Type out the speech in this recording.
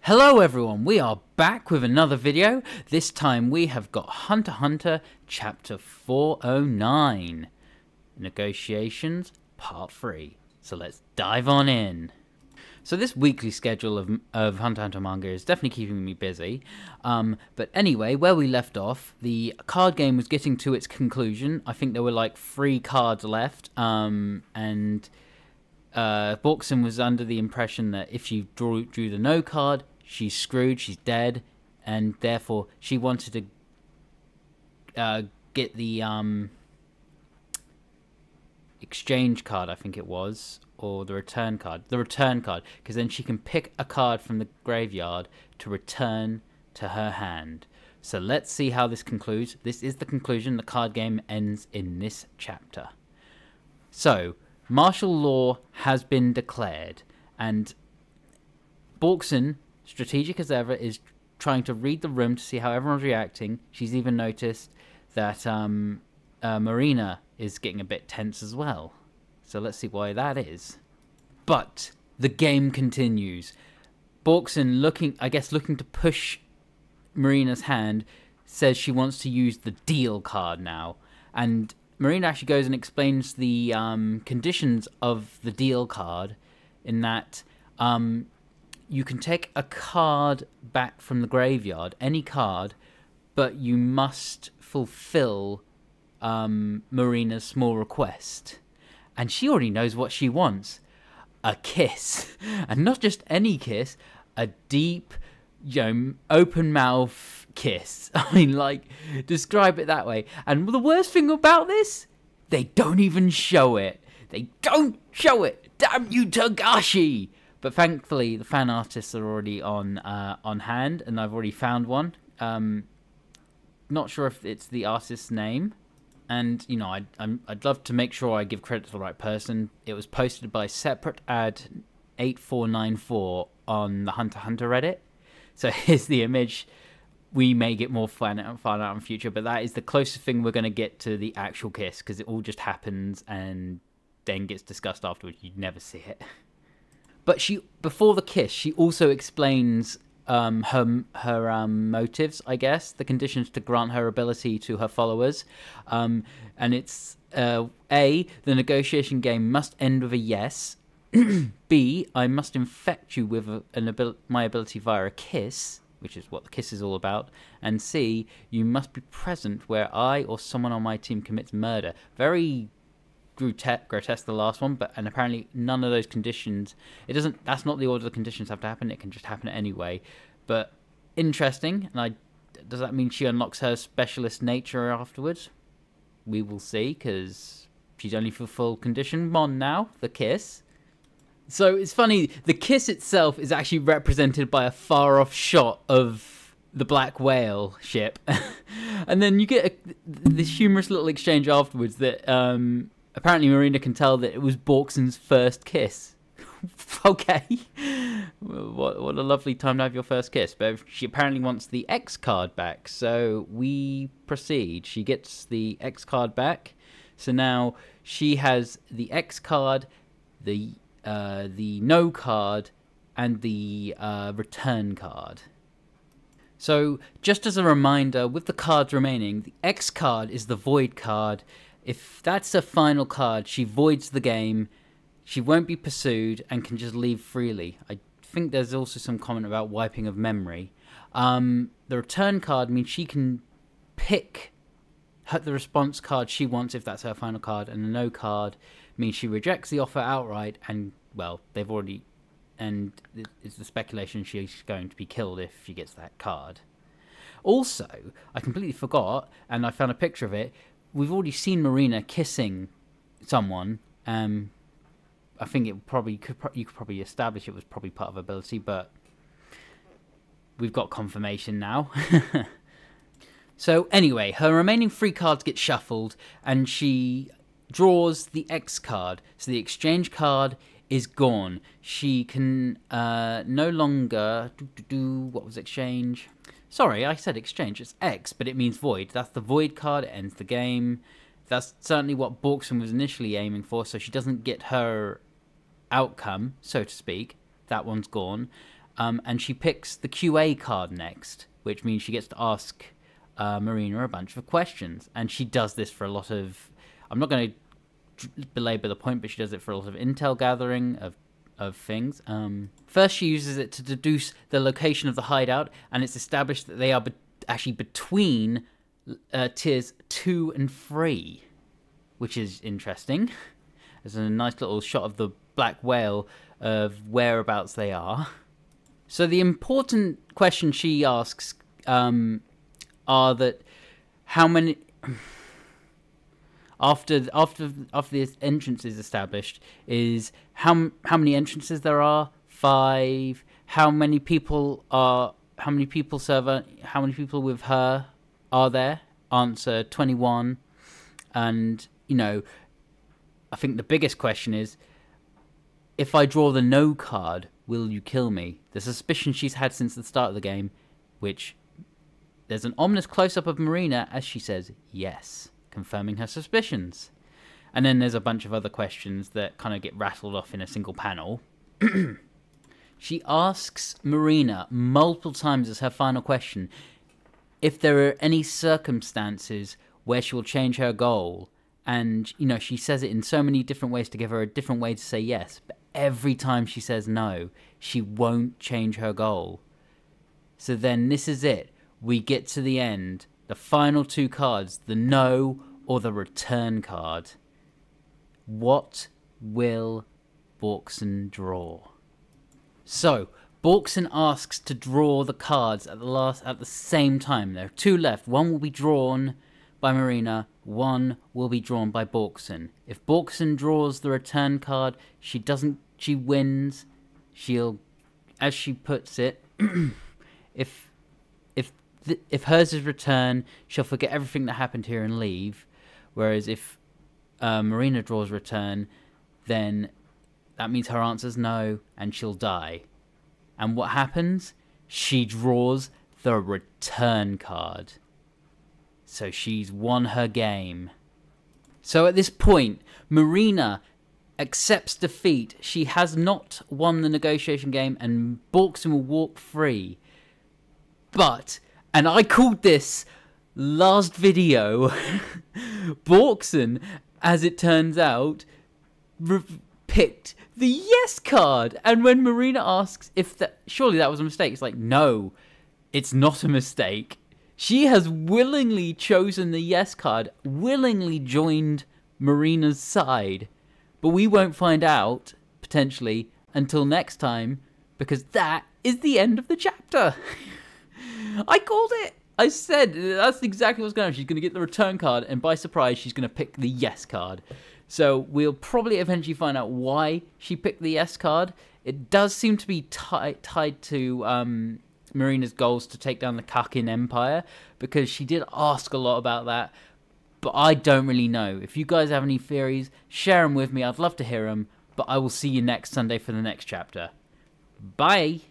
Hello everyone, we are back with another video. This time we have got Hunter x Hunter Chapter 409, Negotiations Part 3. So let's dive on in. So this weekly schedule of Hunter x Hunter manga is definitely keeping me busy. But anyway, where we left off, the card game was getting to its conclusion. I think there were like 3 cards left, and Borkson was under the impression that if she drew the no card, she's screwed, she's dead, and therefore she wanted to get the exchange card, I think it was, or the return card. The return card, because then she can pick a card from the graveyard to return to her hand. So let's see how this concludes. This is the conclusion. The card game ends in this chapter. So, martial law has been declared, and Borkson, strategic as ever, is trying to read the room to see how everyone's reacting. She's even noticed that Marina is getting a bit tense as well. So let's see why that is. But the game continues. Borkson, looking to push Marina's hand, says she wants to use the deal card now. And Marina actually goes and explains the conditions of the deal card, in that you can take a card back from the graveyard, any card, but you must fulfill Marina's small request. And she already knows what she wants. A kiss. And not just any kiss, a deep, open mouth kiss. I mean, like, describe it that way. And the worst thing about this, they don't even show it. They don't show it. Damn you, Togashi! But thankfully, the fan artists are already on hand, and I've already found one. Not sure if it's the artist's name, and I'd love to make sure I give credit to the right person. It was posted by Separate Ad 8494 on the Hunter x Hunter Reddit. So here's the image. We may get more fan out in future, but that is the closest thing we're going to get to the actual kiss, because it all just happens and then gets discussed afterwards. You'd never see it. But before the kiss, she also explains her motives, I guess, the conditions to grant her ability to her followers. And it's A, the negotiation game must end with a yes. B, I must infect you with my ability via a kiss, which is what the kiss is all about. And C, you must be present where I or someone on my team commits murder. Very grotesque, the last one, and apparently none of those conditions, that's not the order the conditions have to happen. It can just happen anyway. But interesting. And does that mean she unlocks her specialist nature afterwards? We will see, because she's only fulfilled condition 1 now, the kiss. So it's funny, the kiss itself is actually represented by a far off shot of the Black Whale ship. And then you get this humorous little exchange afterwards that apparently Marina can tell that it was Borkson's first kiss. Okay. What a lovely time to have your first kiss. But she apparently wants the X card back. So we proceed. She gets the X card back. So now she has the X card, the no card, and the return card. So just as a reminder, with the cards remaining, the X card is the void card. If that's her final card, she voids the game, she won't be pursued, and can just leave freely. I think there's also some comment about wiping of memory. The return card means she can pick the response card she wants if that's her final card, and the no card means she rejects the offer outright, and, well, and it's the speculation she's going to be killed if she gets that card. Also, I completely forgot, and I found a picture of it. We've already seen Marina kissing someone. I think you could probably establish it was probably part of ability, but we've got confirmation now. So anyway, her remaining 3 cards get shuffled, and she draws the X card. So the exchange card is gone. She can no longer what was exchange? Sorry, I said exchange. It's X, but it means void. That's the void card. It ends the game. That's certainly what Borkson was initially aiming for, so she doesn't get her outcome, so to speak. That one's gone. And she picks the QA card next, which means she gets to ask Marina a bunch of questions. And she does this for a lot of... I'm not going to belabor the point, but she does it for a lot of intel gathering of things. First, she uses it to deduce the location of the hideout, and it's established that they are actually between tiers 2 and 3, which is interesting. There's a nice little shot of the black whale of whereabouts they are. So the important question she asks are that how many... After the entrance is established, is how many entrances there are? 5. How many people with her are there? Answer 21. And I think the biggest question is, if I draw the no card, will you kill me? The suspicion she's had since the start of the game, which there's an ominous close-up of Marina as she says yes, confirming her suspicions. And then there's a bunch of other questions that kind of get rattled off in a single panel. She asks Marina multiple times as her final question if there are any circumstances where she will change her goal. And, she says it in so many different ways to give her a different way to say yes. But every time she says no, she won't change her goal. So then this is it. We get to the end. The final 2 cards, the no or the return card. What will Borkson draw? So, Borkson asks to draw the cards at the same time. There are 2 left. One will be drawn by Marina. One will be drawn by Borkson. If Borkson draws the return card, she wins. She'll, as she puts it, if hers is return, she'll forget everything that happened here and leave. Whereas if Marina draws return, then that means her answer's no, and she'll die. And what happens? She draws the return card. So she's won her game. So at this point, Marina accepts defeat. She has not won the negotiation game, and Borkson will walk free. But, and I called this last video, Borkson, as it turns out, picked the yes card. And when Marina asks if surely that was a mistake, it's like, no, it's not a mistake. She has willingly chosen the yes card, willingly joined Marina's side. But we won't find out, potentially, until next time, because that is the end of the chapter. I called it. I said that's exactly what's going on. She's going to get the return card, and by surprise, she's going to pick the yes card. So we'll probably eventually find out why she picked the yes card. It does seem to be tied to Marina's goals to take down the Kakin Empire, because she did ask a lot about that, but I don't really know. If you guys have any theories, share them with me. I'd love to hear them, but I will see you next Sunday for the next chapter. Bye!